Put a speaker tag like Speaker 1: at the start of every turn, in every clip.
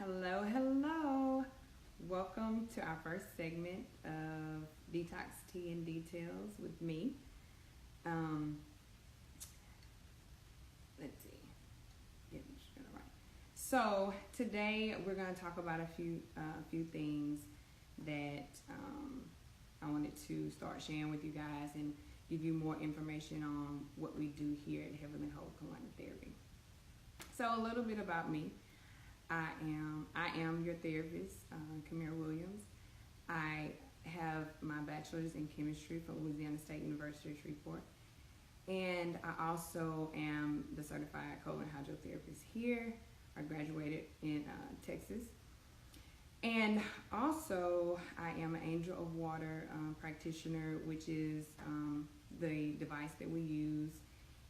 Speaker 1: Hello, hello. Welcome to our first segment of Detox Tea and Details with me. Um, let's see. Get this straight, all right. So today we're going to talk about a few things that I wanted to start sharing with you guys and give you more information on what we do here at Heavenly Hope Colonic Therapy. So a little bit about me. I am your therapist, Kamira Williams. I have my bachelor's in chemistry from Louisiana State University, Shreveport. And I also am the certified colon hydrotherapist here. I graduated in Texas. And also, I am an Angel of Water practitioner, which is the device that we use.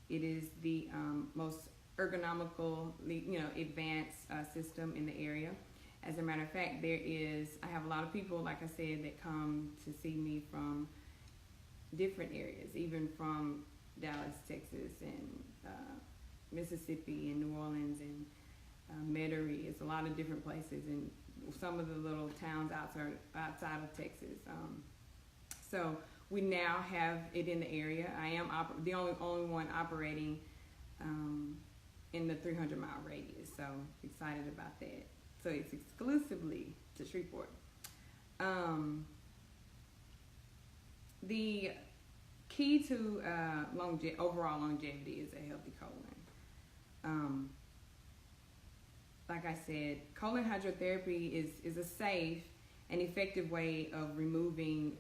Speaker 1: It is the most ergonomical, advanced system in the area. As a matter of fact, I have a lot of people, like I said, that come to see me from different areas, even from Dallas, Texas, and Mississippi, and New Orleans, and Metairie. It's a lot of different places, and some of the little towns outside of Texas. So we now have it in the area. I am the only one operating in the 300-mile radius, so excited about that. So it's exclusively to Shreveport. The key to overall longevity is a healthy colon. Like I said, colon hydrotherapy is a safe and effective way of removing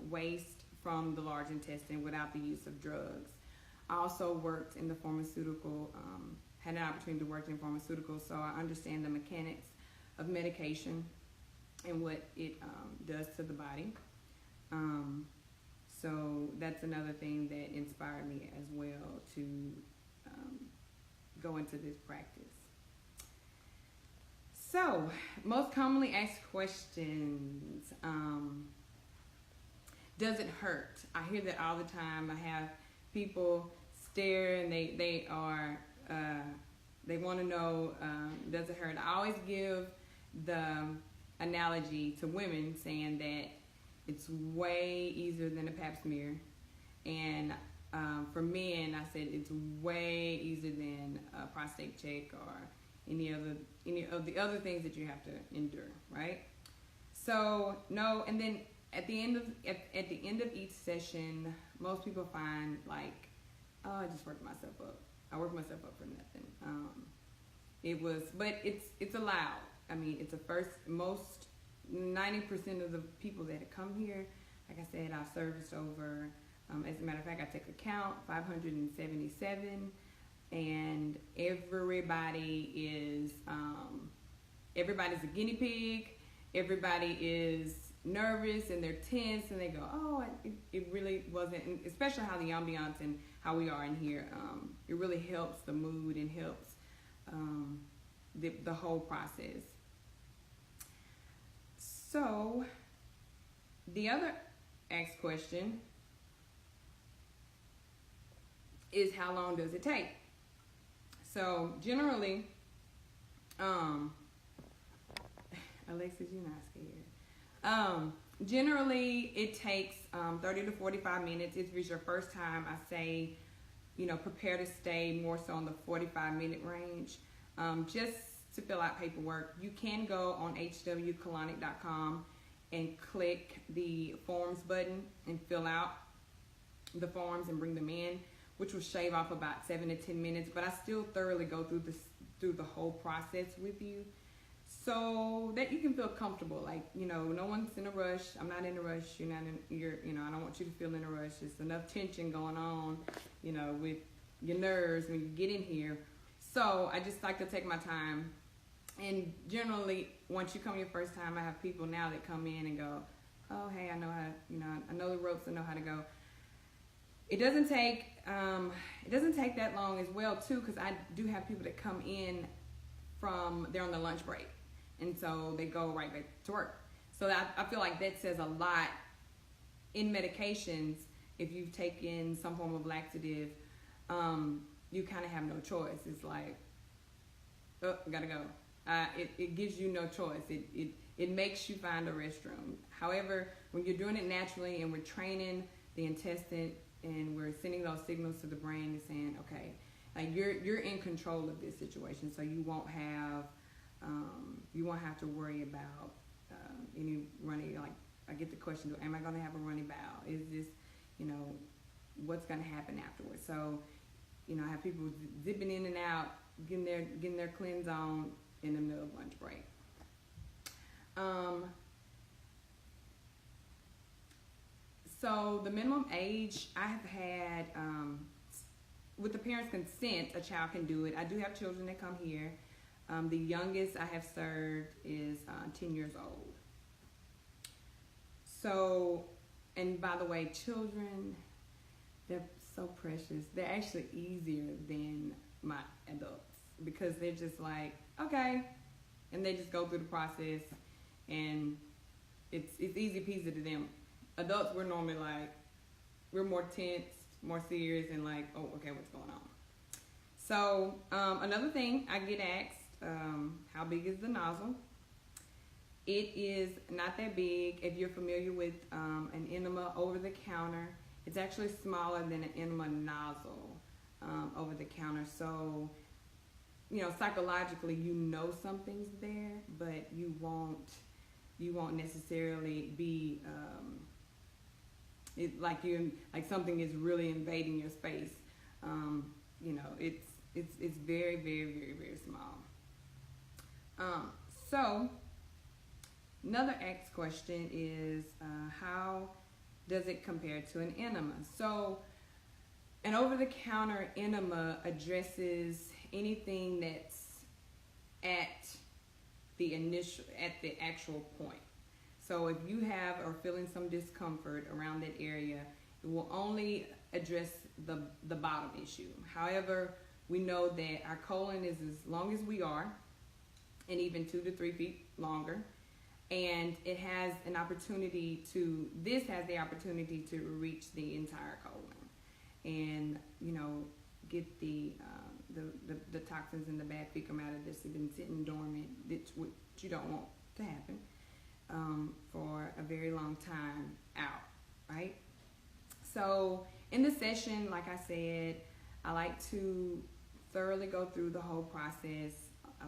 Speaker 1: waste from the large intestine without the use of drugs. I also worked in the pharmaceutical, had an opportunity to work in pharmaceuticals, so I understand the mechanics of medication and what it does to the body. So that's another thing that inspired me as well to go into this practice. So, most commonly asked questions. Does it hurt? I hear that all the time. I have people stare and they want to know, does it hurt? I always give the analogy to women saying that it's way easier than a pap smear. And for men, I said it's way easier than a prostate check or any of the other things that you have to endure, right? So no, and then at the end of each session, most people find like, oh, I just worked myself up. I worked myself up for nothing. But it's allowed. I mean, it's a first. Most 90% of the people that have come here, like I said, I've serviced over. As a matter of fact, I took a count, 577. And everybody's a guinea pig. Everybody is nervous and they're tense and they go, oh, it really wasn't, and especially how the ambiance and how we are in here, it really helps the mood and helps the whole process. So the other asked question is, how long does it take? So generally, Alexis, you're not scared. Generally, it takes 30 to 45 minutes. If it's your first time, I say, prepare to stay more so in the 45-minute range. Just to fill out paperwork, you can go on hwcolonic.com and click the forms button and fill out the forms and bring them in, which will shave off about 7 to 10 minutes, but I still thoroughly go through the whole process with you so that you can feel comfortable. Like, no one's in a rush. I'm not in a rush. I don't want you to feel in a rush. There's enough tension going on, with your nerves when you get in here. So I just like to take my time. And generally, once you come your first time, I have people now that come in and go, oh, hey, I know how, I know the ropes, I know how to go. It doesn't take that long as well too, because I do have people that come in they're on the lunch break, and so they go right back to work. So I feel like that says a lot in medications. If you've taken some form of laxative, you kind of have no choice. It's like, oh, gotta go. It gives you no choice. It makes you find a restroom. However, when you're doing it naturally and we're training the intestine and we're sending those signals to the brain and saying, okay, like you're in control of this situation, so you won't have to worry about any runny. Like I get the question, am I going to have a runny bowel? Is this, what's going to happen afterwards? So, I have people zipping in and out, getting their cleanse on in the middle of lunch break. So the minimum age I have had, with the parents' consent, a child can do it. I do have children that come here. The youngest I have served is 10 years old. So, and by the way, children, they're so precious. They're actually easier than my adults because they're just like, okay, and they just go through the process, and it's easy peasy to them. Adults, we're normally like, we're more tense, more serious, and like, oh, okay, what's going on? So another thing I get asked, how big is the nozzle? It is not that big. If you're familiar with an enema over the counter, it's actually smaller than an enema nozzle over the counter. So, psychologically, something's there, but you won't necessarily be like something is really invading your space. It's very, very, very, very small. So another asked question is how does it compare to an enema? So an over-the-counter enema addresses anything that's at the actual point. So if you are feeling some discomfort around that area, it will only address the bottom issue. However, we know that our colon is as long as we are, and even 2 to 3 feet longer. And it has the opportunity to reach the entire colon and, get the toxins and the bad fecal matter that's been sitting dormant, which you don't want to happen, for a very long time out, right? So in the session, like I said, I like to thoroughly go through the whole process. I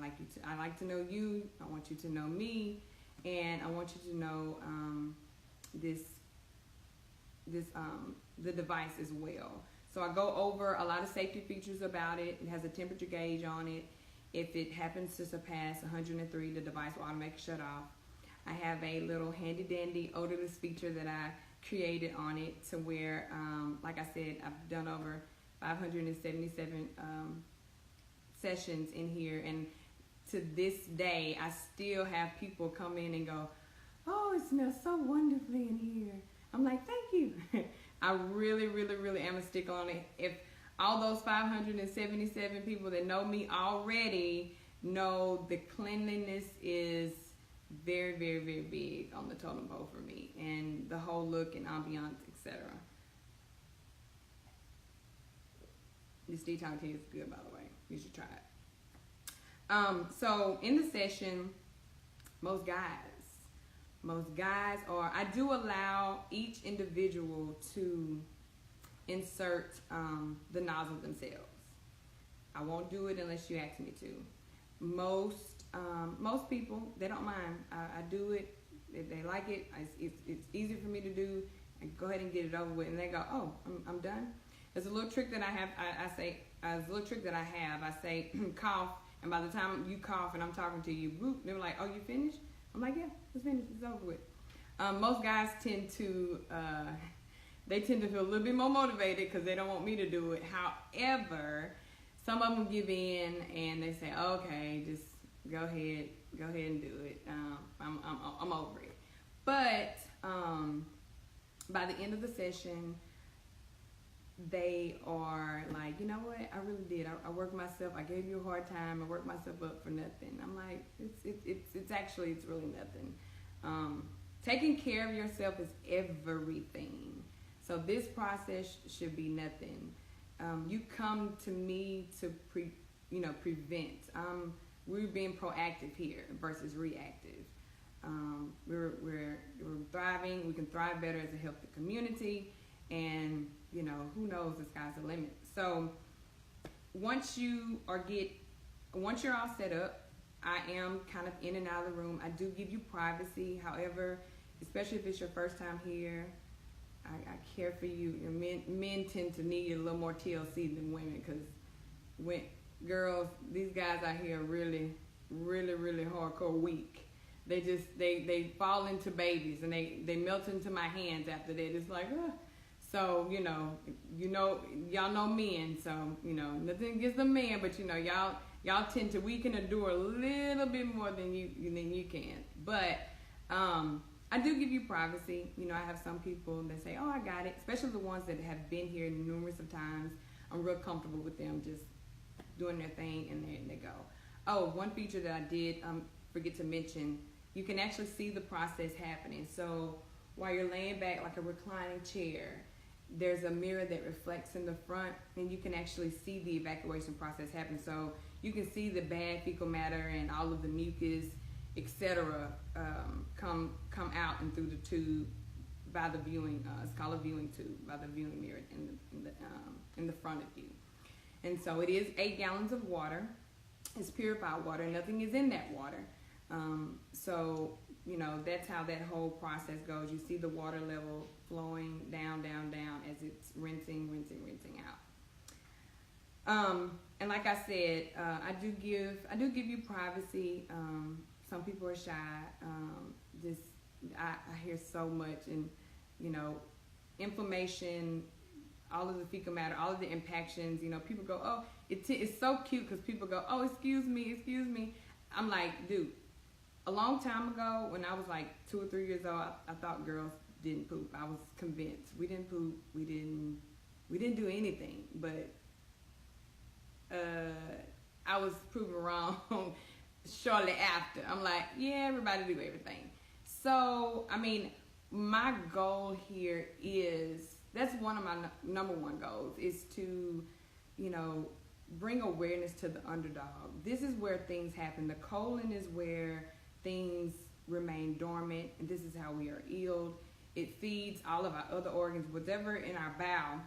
Speaker 1: like to know you. I want you to know me. And I want you to know the device as well. So I go over a lot of safety features about it. It has a temperature gauge on it. If it happens to surpass 103, the device will automatically shut off. I have a little handy dandy odorless feature that I created on it to where, like I said, I've done over 577 sessions in here, and to this day, I still have people come in and go, oh, it smells so wonderfully in here. I'm like, thank you. I really, really, really am a stickler on it. If all those 577 people that know me already know the cleanliness is very, very, very big on the totem pole for me, and the whole look and ambiance, etc. This detox tea is good, by the way. You should try it. So in the session, most guys I do allow each individual to insert the nozzle themselves. I won't do it unless you ask me to. Most people, they don't mind. I do it. If they like it, it's easy for me to do. I go ahead and get it over with, and they go, oh, I'm done. There's a little trick that I have. I say, cough. And by the time you cough and I'm talking to you, whoop, they're like, oh, you finished? I'm like, yeah, it's finished. It's over with. Most guys tend to feel a little bit more motivated because they don't want me to do it. However, some of them give in and they say, okay, just go ahead and do it. I'm over it. But by the end of the session, they are like, you know what? I really did. I worked myself. I gave you a hard time. I worked myself up for nothing. I'm like, it's really nothing. Taking care of yourself is everything. So this process should be nothing. You come to me to prevent. we're being proactive here versus reactive. We're thriving. We can thrive better as a healthy community, and you know, who knows, the sky's the limit. So once you're all set up, I am kind of in and out of the room. I do give you privacy. However, especially if it's your first time here, I care for you. Men tend to need a little more TLC than women, because when girls, these guys out here are really, really, really hardcore weak. They fall into babies, and they melt into my hands after that. It's like, so y'all know men. So nothing against the men, but y'all tend to, we can endure a little bit more than you can. But I do give you privacy. I have some people that say, "Oh, I got it," especially the ones that have been here numerous of times. I'm real comfortable with them just doing their thing, and there they go. Oh, one feature that I did forget to mention, you can actually see the process happening. So while you're laying back like a reclining chair, there's a mirror that reflects in the front, and you can actually see the evacuation process happen. So you can see the bad fecal matter and all of the mucus, etc., come out and through the tube by the viewing. It's called a viewing tube, by the viewing mirror in the front of you. And so it is 8 gallons of water. It's purified water. Nothing is in that water. So that's how that whole process goes. You see the water level flowing down as it's rinsing out. And like I said, I do give you privacy. Some people are shy. I hear so much, and inflammation, all of the fecal matter, all of the impactions. People go, "Oh, it's so cute," because people go, "Oh, excuse me." I'm like, dude. A long time ago, when I was like 2 or 3 years old, I thought girls didn't poop. I was convinced we didn't poop. We didn't do anything. But I was proven wrong shortly after. I'm like, yeah, everybody do everything. So I mean, my goal here is, that's one of my number one goals, is to, bring awareness to the underdog. This is where things happen. The colon is where things remain dormant, and this is how we are healed. It feeds all of our other organs, whatever in our bowel.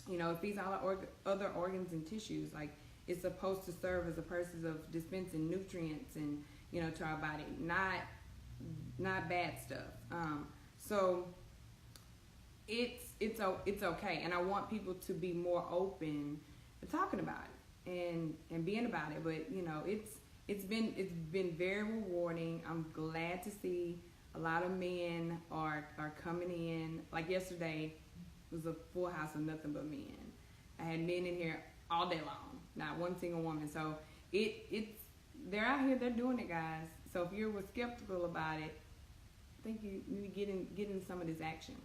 Speaker 1: It feeds all our other organs and tissues. Like, it's supposed to serve as a process of dispensing nutrients and to our body, not bad stuff. So it's okay, and I want people to be more open to talking about it and being about it. But it's been very rewarding. I'm glad to see a lot of men are coming in. Like yesterday was a full house of nothing but men. I had men in here all day long, not one single woman. So they're out here, they're doing it, guys. So if you were skeptical about it, I think you need to get in some of this action.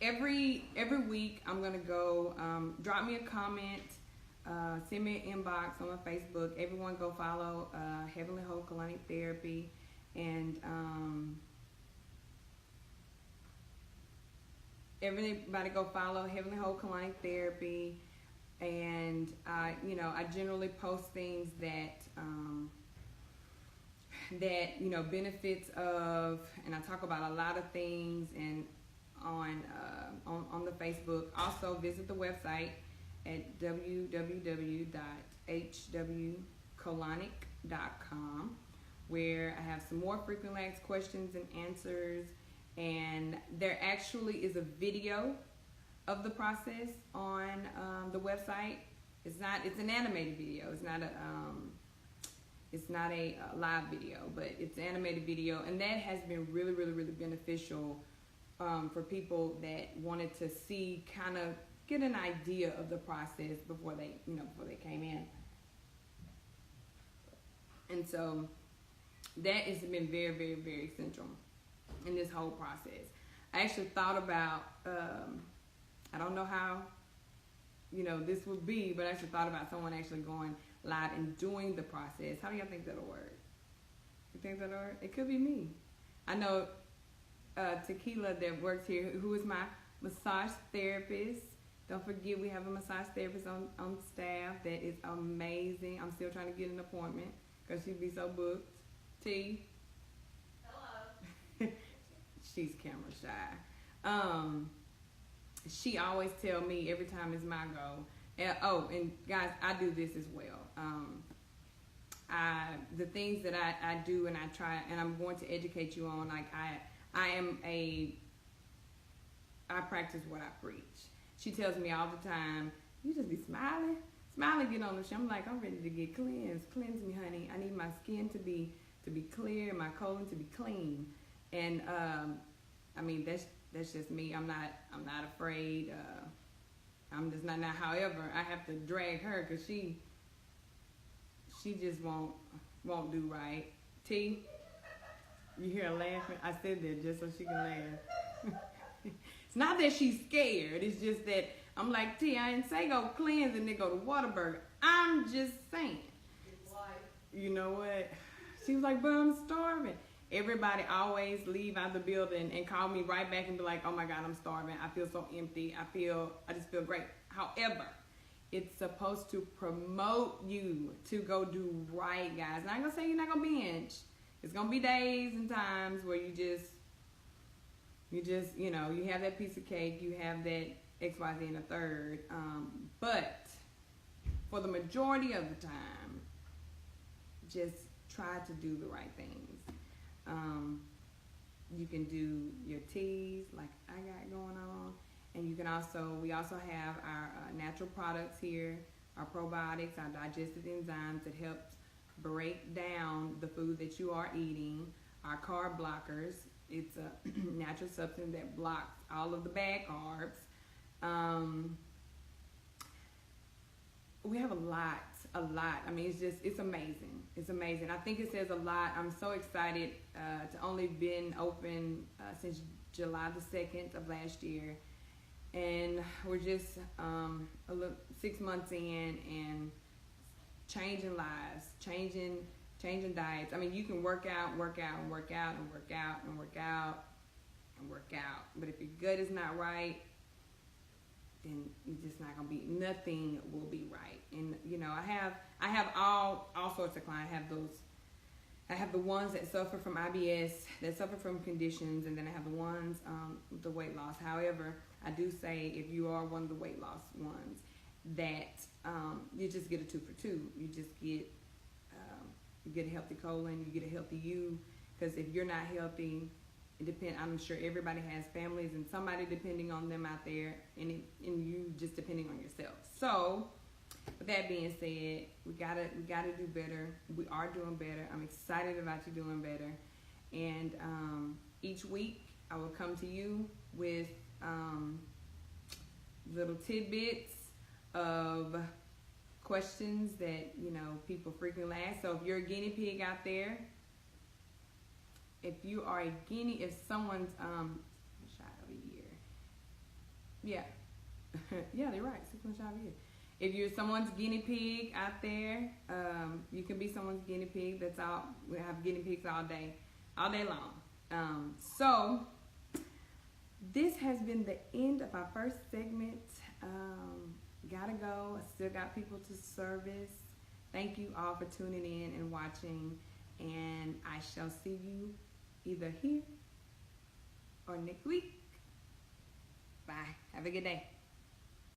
Speaker 1: Every week I'm gonna go drop me a comment. Send me an inbox on my Facebook. Everyone go follow Heavenly Hope Colonic Therapy, and everybody go follow Heavenly Hope Colonic Therapy. And I generally post things that benefits of, and I talk about a lot of things and on the Facebook. Also visit the website at www.hwcolonic.com, where I have some more frequently asked questions and answers, and there actually is a video of the process on the website. It's an animated video. It's not a live video, but it's an animated video, and that has been really, really, really beneficial for people that wanted to see, kind of get an idea of the process before they came in. And so that has been very, very, very essential in this whole process. I actually thought about, I don't know how, this would be, but I actually thought about someone actually going live and doing the process. How do y'all think that'll work? You think that'll work? It could be me. I know Tequila that works here, who is my massage therapist. Don't forget we have a massage therapist on staff that is amazing. I'm still trying to get an appointment because she'd be so booked. T. Hello. She's camera shy. She always tell me every time it's my go. And guys, I do this as well. The things that I do and I try, and I'm going to educate you on, like I practice what I preach. She tells me all the time, you just be smiling, get on the show. I'm like, I'm ready to get cleansed. Cleanse me, honey. I need my skin to be clear, my colon to be clean. And I mean, that's just me. I'm not afraid. I'm just not now. However, I have to drag her because she just won't do right. T, you hear her laughing? I said that just so she can laugh. It's not that she's scared. It's just that I'm like, T, I didn't say go cleanse and then go to Whataburger. I'm just saying. You know what? She was like, but I'm starving. Everybody always leave out the building and call me right back and be like, oh my God, I'm starving. I feel so empty. I just feel great. However, it's supposed to promote you to go do right, guys. Not gonna say you're not gonna binge. It's gonna be days and times where you just, you know, you have that piece of cake, you have that XYZ and a third. But for the majority of the time, just try to do the right things. You can do your teas like I got going on. And you can we also have our natural products here, our probiotics, our digestive enzymes that helps break down the food that you are eating, our carb blockers. It's a natural substance that blocks all of the bad carbs. We have a lot. I mean, it's amazing. It's amazing. I think it says a lot. I'm so excited to only been open since July the 2nd of last year. And we're just 6 months in and changing lives, changing diets. I mean, you can work out. But if your gut is not right, then you're just not gonna be. Nothing will be right. And you know, I have all sorts of clients. I have the ones that suffer from IBS, that suffer from conditions, and then I have the ones with the weight loss. However, I do say if you are one of the weight loss ones, that you just get a 2 for 2. You just get you get a healthy colon, you get a healthy you. Because if you're not healthy, I'm sure everybody has families and somebody depending on them out there, and you just depending on yourself. So, with that being said, we gotta do better. We are doing better. I'm excited about you doing better. And each week I will come to you with little tidbits of questions that people frequently ask. So if you're a guinea pig out there, if someone's shot of a year, yeah, they're right, 6 months shot of a year. If you're someone's guinea pig out there, you can be someone's guinea pig. That's all. We have guinea pigs all day long. So this has been the end of our first segment. Gotta go. I still got people to service. Thank you all for tuning in and watching. And I shall see you either here or next week. Bye. Have a good day.